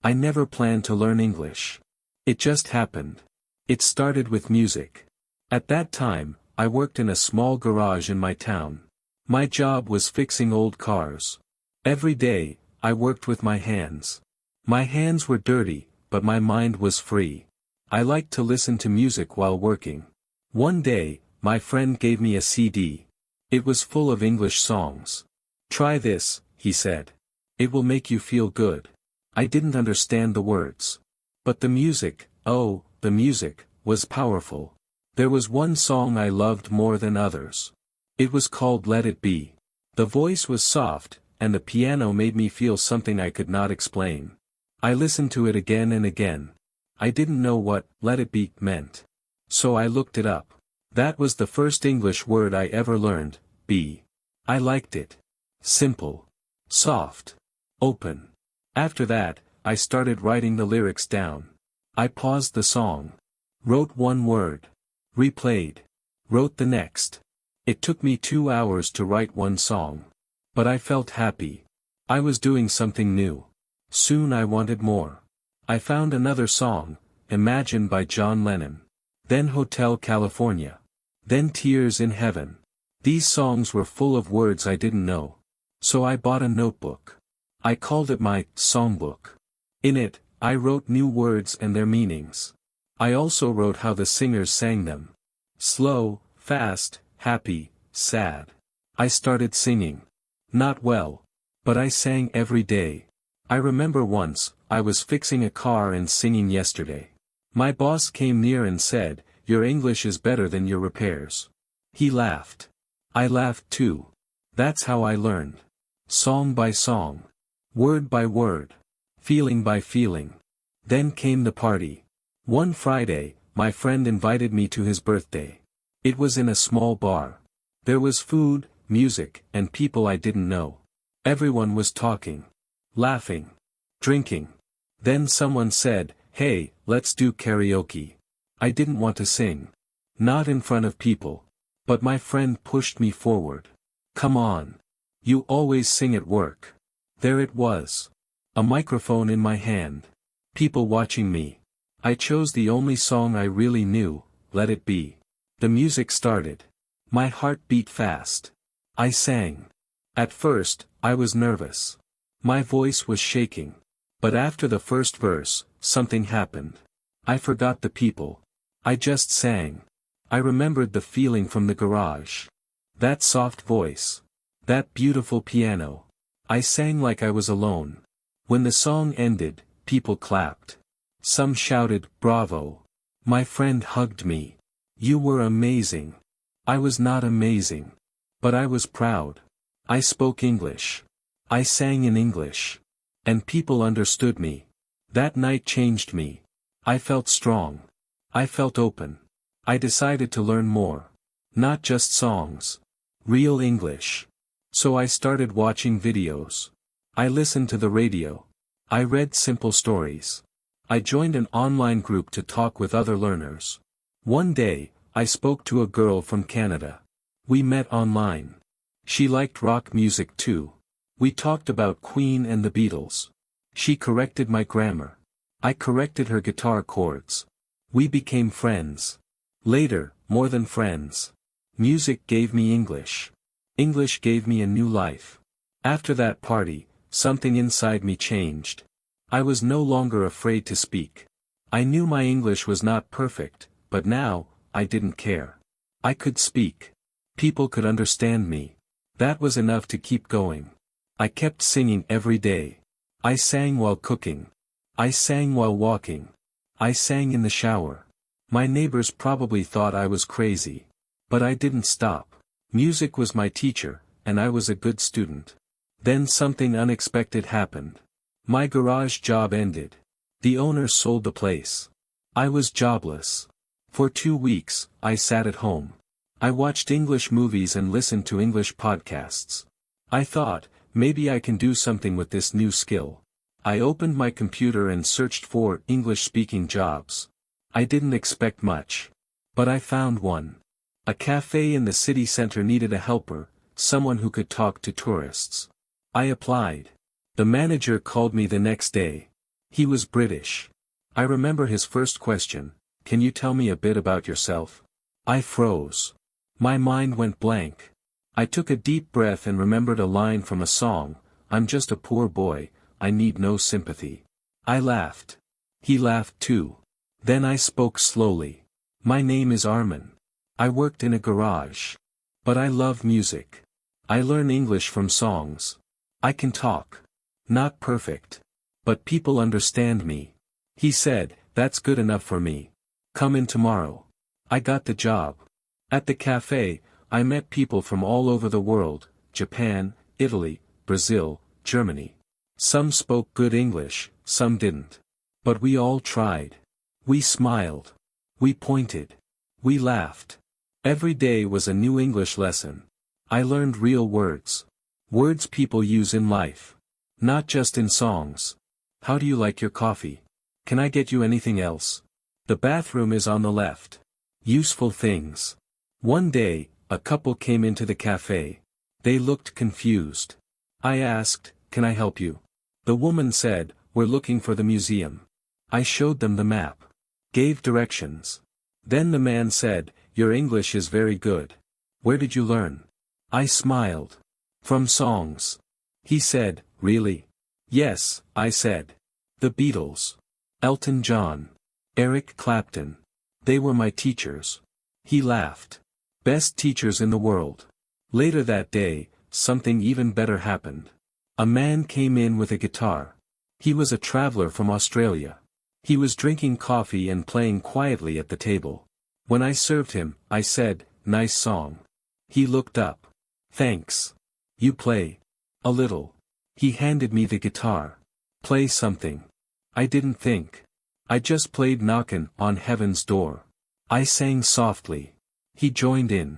I never planned to learn English. It just happened. It started with music. At that time, I worked in a small garage in my town. My job was fixing old cars. Every day, I worked with my hands. My hands were dirty, but my mind was free. I liked to listen to music while working. One day, my friend gave me a CD. It was full of English songs. "Try this," he said. "It will make you feel good." I didn't understand the words. But the music, oh, the music, was powerful. There was one song I loved more than others. It was called Let It Be. The voice was soft, and the piano made me feel something I could not explain. I listened to it again and again. I didn't know what "let it be" meant. So I looked it up. That was the first English word I ever learned, be. I liked it. Simple. Soft. Open. After that, I started writing the lyrics down. I paused the song. Wrote one word. Replayed. Wrote the next. It took me 2 hours to write one song. But I felt happy. I was doing something new. Soon I wanted more. I found another song, Imagine by John Lennon. Then Hotel California. Then Tears in Heaven. These songs were full of words I didn't know. So I bought a notebook. I called it my songbook. In it, I wrote new words and their meanings. I also wrote how the singers sang them. Slow, fast, happy, sad. I started singing. Not well. But I sang every day. I remember once, I was fixing a car and singing Yesterday. My boss came near and said, "Your English is better than your repairs." He laughed. I laughed too. That's how I learned. Song by song. Word by word. Feeling by feeling. Then came the party. One Friday, my friend invited me to his birthday. It was in a small bar. There was food, music, and people I didn't know. Everyone was talking. Laughing. Drinking. Then someone said, "Hey, let's do karaoke." I didn't want to sing. Not in front of people. But my friend pushed me forward. "Come on. You always sing at work." There it was. A microphone in my hand. People watching me. I chose the only song I really knew, Let It Be. The music started. My heart beat fast. I sang. At first, I was nervous. My voice was shaking. But after the first verse, something happened. I forgot the people. I just sang. I remembered the feeling from the garage. That soft voice. That beautiful piano. I sang like I was alone. When the song ended, people clapped. Some shouted, "Bravo." My friend hugged me. "You were amazing." I was not amazing. But I was proud. I spoke English. I sang in English. And people understood me. That night changed me. I felt strong. I felt open. I decided to learn more. Not just songs. Real English. So I started watching videos. I listened to the radio. I read simple stories. I joined an online group to talk with other learners. One day, I spoke to a girl from Canada. We met online. She liked rock music too. We talked about Queen and the Beatles. She corrected my grammar. I corrected her guitar chords. We became friends. Later, more than friends. Music gave me English. English gave me a new life. After that party, something inside me changed. I was no longer afraid to speak. I knew my English was not perfect, but now, I didn't care. I could speak. People could understand me. That was enough to keep going. I kept singing every day. I sang while cooking. I sang while walking. I sang in the shower. My neighbors probably thought I was crazy. But I didn't stop. Music was my teacher, and I was a good student. Then something unexpected happened. My garage job ended. The owner sold the place. I was jobless. For 2 weeks, I sat at home. I watched English movies and listened to English podcasts. I thought, maybe I can do something with this new skill. I opened my computer and searched for English-speaking jobs. I didn't expect much. But I found one. A cafe in the city center needed a helper, someone who could talk to tourists. I applied. The manager called me the next day. He was British. I remember his first question, "Can you tell me a bit about yourself?" I froze. My mind went blank. I took a deep breath and remembered a line from a song, "I'm just a poor boy, I need no sympathy." I laughed. He laughed too. Then I spoke slowly. "My name is Armin. I worked in a garage. But I love music. I learn English from songs. I can talk. Not perfect. But people understand me." He said, "That's good enough for me. Come in tomorrow." I got the job. At the cafe, I met people from all over the world, Japan, Italy, Brazil, Germany. Some spoke good English, some didn't. But we all tried. We smiled. We pointed. We laughed. Every day was a new English lesson. I learned real words. Words people use in life. Not just in songs. "How do you like your coffee? Can I get you anything else? The bathroom is on the left." Useful things. One day, a couple came into the cafe. They looked confused. I asked, "Can I help you?" The woman said, "We're looking for the museum." I showed them the map. Gave directions. Then the man said, "Your English is very good. Where did you learn?" I smiled. "From songs." He said, "Really?" "Yes," I said. "The Beatles. Elton John. Eric Clapton. They were my teachers." He laughed. Best teachers in the world. Later that day, something even better happened. A man came in with a guitar. He was a traveler from Australia. He was drinking coffee and playing quietly at the table. When I served him, I said, "Nice song." He looked up. "Thanks. You play?" "A little." He handed me the guitar. "Play something." I didn't think. I just played "Knockin' on Heaven's Door." I sang softly. He joined in.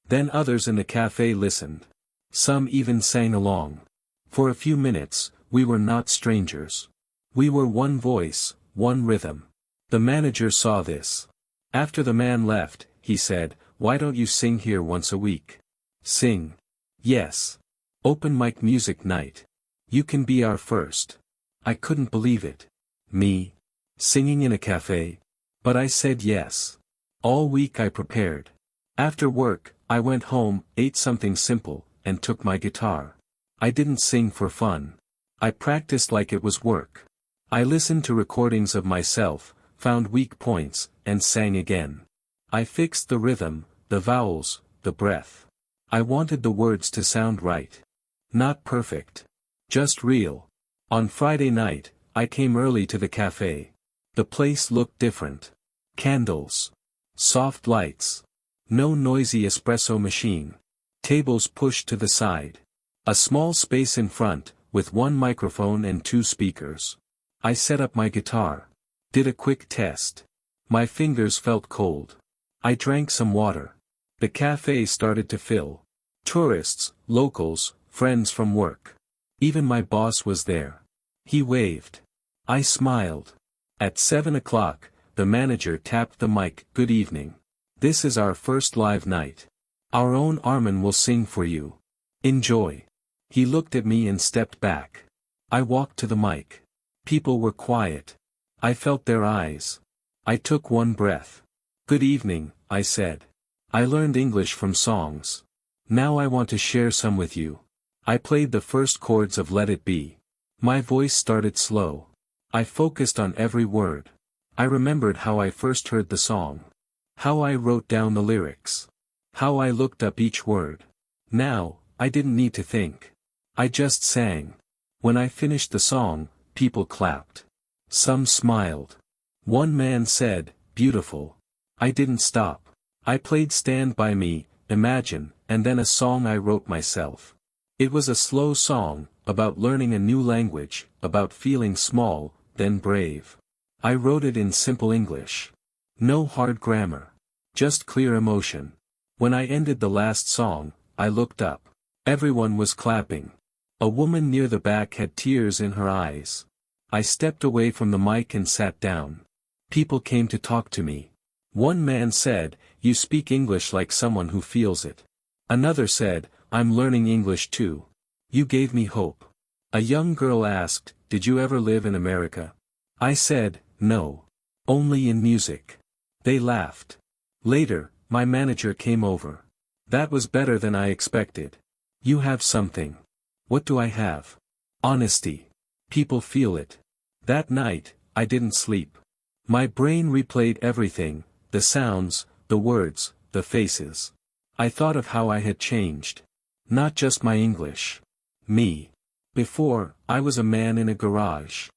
Then others in the cafe listened. Some even sang along. For a few minutes, we were not strangers. We were one voice, one rhythm. The manager saw this. After the man left, he said, "Why don't you sing here once a week?" Sing. Yes. Open mic music night. You can be our first. I couldn't believe it. Me? Singing in a cafe? But I said yes. All week I prepared. After work, I went home, ate something simple, and took my guitar. I didn't sing for fun. I practiced like it was work. I listened to recordings of myself, found weak points, and sang again. I fixed the rhythm, the vowels, the breath. I wanted the words to sound right. Not perfect. Just real. On Friday night, I came early to the cafe. The place looked different. Candles. Soft lights. No noisy espresso machine. Tables pushed to the side. A small space in front, with one microphone and two speakers. I set up my guitar. Did a quick test. My fingers felt cold. I drank some water. The cafe started to fill. Tourists, locals, friends from work. Even my boss was there. He waved. I smiled. At 7 o'clock, the manager tapped the mic. "Good evening. This is our first live night. Our own Armin will sing for you. Enjoy." He looked at me and stepped back. I walked to the mic. People were quiet. I felt their eyes. I took one breath. "Good evening," I said. "I learned English from songs. Now I want to share some with you." I played the first chords of Let It Be. My voice started slow. I focused on every word. I remembered how I first heard the song. How I wrote down the lyrics. How I looked up each word. Now, I didn't need to think. I just sang. When I finished the song, people clapped. Some smiled. One man said, "Beautiful." I didn't stop. I played Stand By Me, Imagine, and then a song I wrote myself. It was a slow song, about learning a new language, about feeling small, then brave. I wrote it in simple English. No hard grammar. Just clear emotion. When I ended the last song, I looked up. Everyone was clapping. A woman near the back had tears in her eyes. I stepped away from the mic and sat down. People came to talk to me. One man said, "You speak English like someone who feels it." Another said, "I'm learning English too. You gave me hope." A young girl asked, "Did you ever live in America?" I said, no. Only in music. They laughed. Later, my manager came over. That was better than I expected. You have something. What do I have? Honesty. People feel it. That night, I didn't sleep. My brain replayed everything, the sounds, the words, the faces. I thought of how I had changed. Not just my English. Me. Before, I was a man in a garage.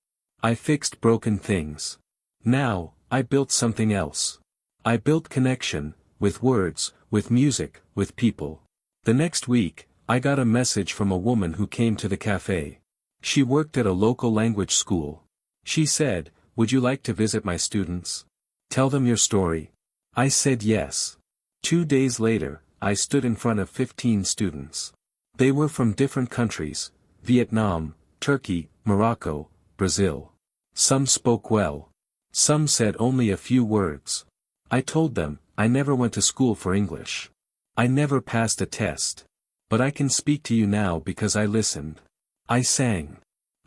I fixed broken things. Now, I built something else. I built connection, with words, with music, with people. The next week, I got a message from a woman who came to the cafe. She worked at a local language school. She said, "Would you like to visit my students? Tell them your story." I said yes. 2 days later, I stood in front of 15 students. They were from different countries: Vietnam, Turkey, Morocco, Brazil. Some spoke well. Some said only a few words. I told them, I never went to school for English. I never passed a test. But I can speak to you now because I listened. I sang.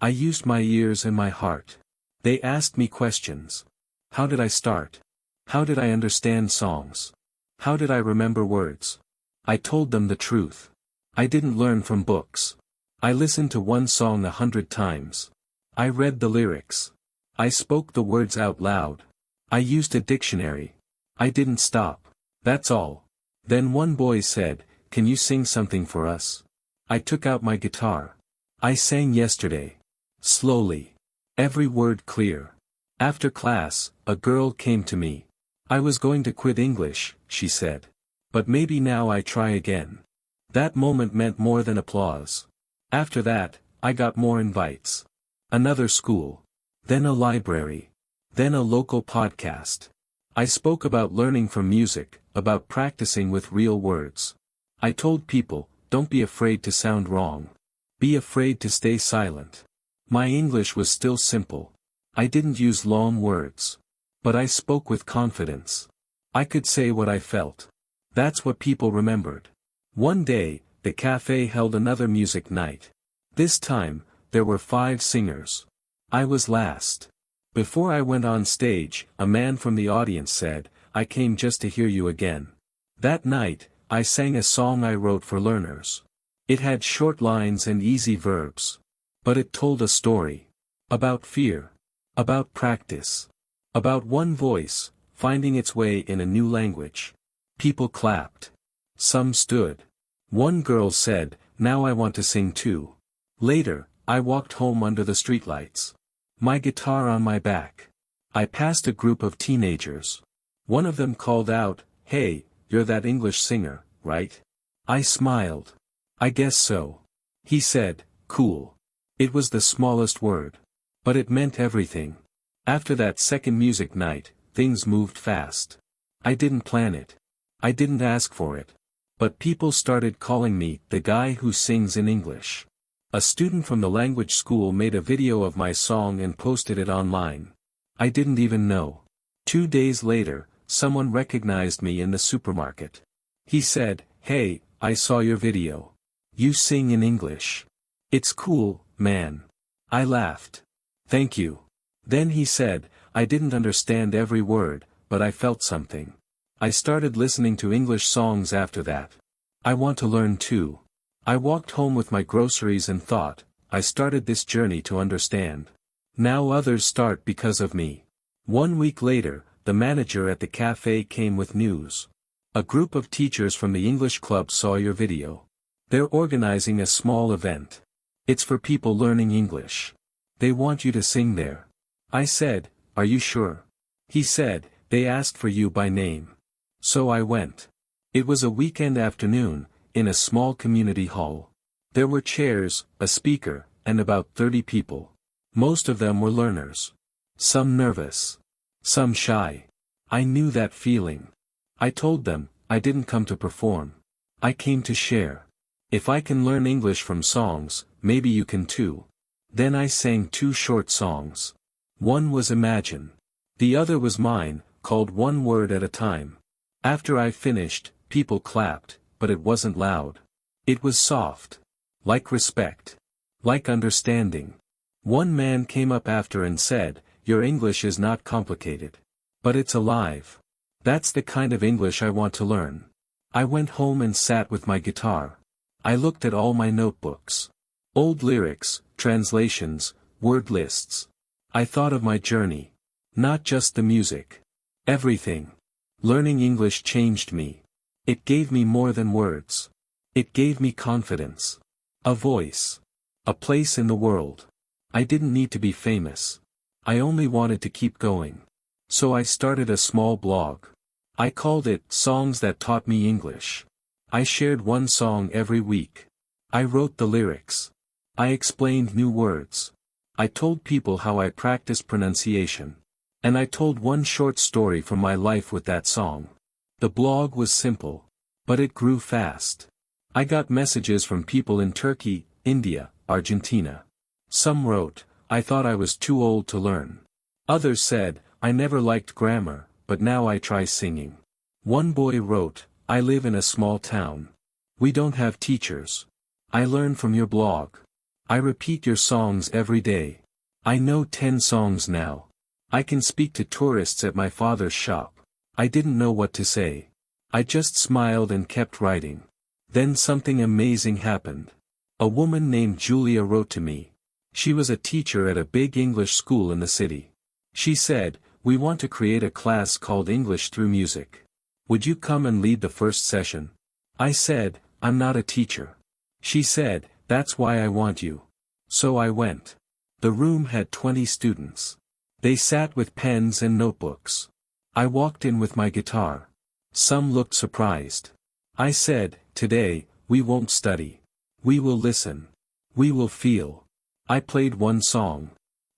I used my ears and my heart. They asked me questions. How did I start? How did I understand songs? How did I remember words? I told them the truth. I didn't learn from books. I listened to one song 100 times. I read the lyrics. I spoke the words out loud. I used a dictionary. I didn't stop. That's all. Then one boy said, "Can you sing something for us?" I took out my guitar. I sang yesterday. Slowly. Every word clear. After class, a girl came to me. I was going to quit English, she said. But maybe now I try again. That moment meant more than applause. After that, I got more invites. Another school. Then a library. Then a local podcast. I spoke about learning from music, about practicing with real words. I told people, don't be afraid to sound wrong. Be afraid to stay silent. My English was still simple. I didn't use long words. But I spoke with confidence. I could say what I felt. That's what people remembered. One day, the cafe held another music night. This time, there were 5 singers. I was last. Before I went on stage, a man from the audience said, "I came just to hear you again." That night, I sang a song I wrote for learners. It had short lines and easy verbs. But it told a story. About fear. About practice. About one voice, finding its way in a new language. People clapped. Some stood. One girl said, "Now I want to sing too." Later, I walked home under the streetlights. My guitar on my back. I passed a group of teenagers. One of them called out, "Hey, you're that English singer, right?" I smiled. "I guess so." He said, "Cool." It was the smallest word. But it meant everything. After that second music night, things moved fast. I didn't plan it. I didn't ask for it. But people started calling me the guy who sings in English. A student from the language school made a video of my song and posted it online. I didn't even know. 2 days later, someone recognized me in the supermarket. He said, "Hey, I saw your video. You sing in English. It's cool, man." I laughed. "Thank you." Then he said, "I didn't understand every word, but I felt something. I started listening to English songs after that. I want to learn too." I walked home with my groceries and thought, I started this journey to understand. Now others start because of me. 1 week later, the manager at the cafe came with news. A group of teachers from the English club saw your video. They're organizing a small event. It's for people learning English. They want you to sing there. I said, "Are you sure?" He said, "They asked for you by name." So I went. It was a weekend afternoon, in a small community hall. There were chairs, a speaker, and about 30 people. Most of them were learners. Some nervous. Some shy. I knew that feeling. I told them, I didn't come to perform. I came to share. If I can learn English from songs, maybe you can too. Then I sang 2 short songs. One was Imagine. The other was mine, called One Word at a Time. After I finished, people clapped, but it wasn't loud. It was soft. Like respect. Like understanding. One man came up after and said, your English is not complicated. But it's alive. That's the kind of English I want to learn. I went home and sat with my guitar. I looked at all my notebooks. Old lyrics, translations, word lists. I thought of my journey. Not just the music. Everything. Learning English changed me. It gave me more than words. It gave me confidence. A voice. A place in the world. I didn't need to be famous. I only wanted to keep going. So I started a small blog. I called it Songs That Taught Me English. I shared one song every week. I wrote the lyrics. I explained new words. I told people how I practiced pronunciation. And I told one short story from my life with that song. The blog was simple. But it grew fast. I got messages from people in Turkey, India, Argentina. Some wrote, I thought I was too old to learn. Others said, I never liked grammar, but now I try singing. One boy wrote, I live in a small town. We don't have teachers. I learn from your blog. I repeat your songs every day. I know 10 songs now. I can speak to tourists at my father's shop. I didn't know what to say. I just smiled and kept writing. Then something amazing happened. A woman named Julia wrote to me. She was a teacher at a big English school in the city. She said, we want to create a class called English Through Music. Would you come and lead the first session? I said, I'm not a teacher. She said, that's why I want you. So I went. The room had 20 students. They sat with pens and notebooks. I walked in with my guitar. Some looked surprised. I said, today, we won't study. We will listen. We will feel. I played one song.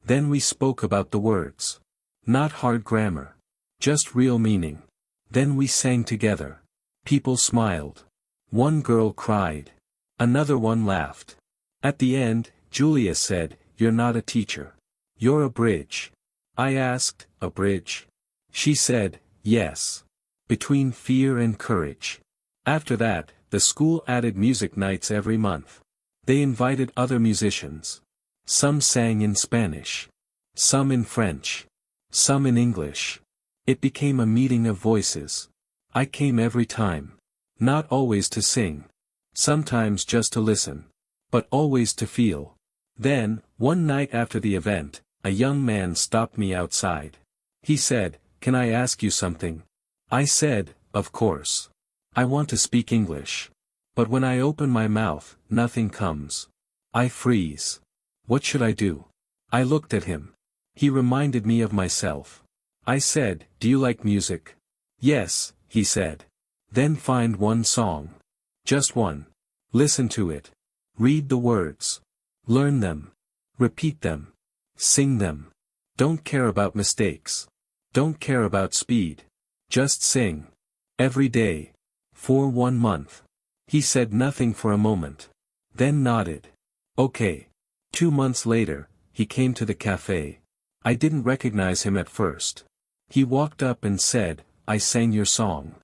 Then we spoke about the words. Not hard grammar. Just real meaning. Then we sang together. People smiled. One girl cried. Another one laughed. At the end, Julia said, you're not a teacher. You're a bridge. I asked, a bridge? She said, yes. Between fear and courage. After that, the school added music nights every month. They invited other musicians. Some sang in Spanish. Some in French. Some in English. It became a meeting of voices. I came every time. Not always to sing. Sometimes just to listen. But always to feel. Then, one night after the event, a young man stopped me outside. He said, can I ask you something? I said, of course. I want to speak English. But when I open my mouth, nothing comes. I freeze. What should I do? I looked at him. He reminded me of myself. I said, do you like music? Yes, he said. Then find one song. Just one. Listen to it. Read the words. Learn them. Repeat them. Sing them. Don't care about mistakes. Don't care about speed. Just sing. Every day. For 1 month. He said nothing for a moment. Then nodded. Okay. 2 months later, he came to the cafe. I didn't recognize him at first. He walked up and said, I sang your song.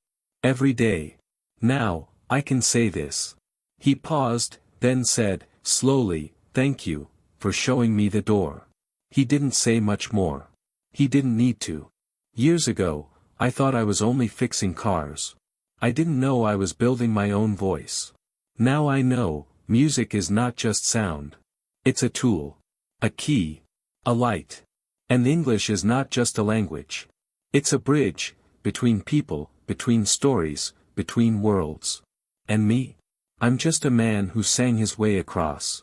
Every day. Now, I can say this. He paused, then said, slowly, thank you, for showing me the door. He didn't say much more. He didn't need to. Years ago, I thought I was only fixing cars. I didn't know I was building my own voice. Now I know, music is not just sound. It's a tool. A key. A light. And English is not just a language. It's a bridge, between people, between stories, between worlds. And me? I'm just a man who sang his way across.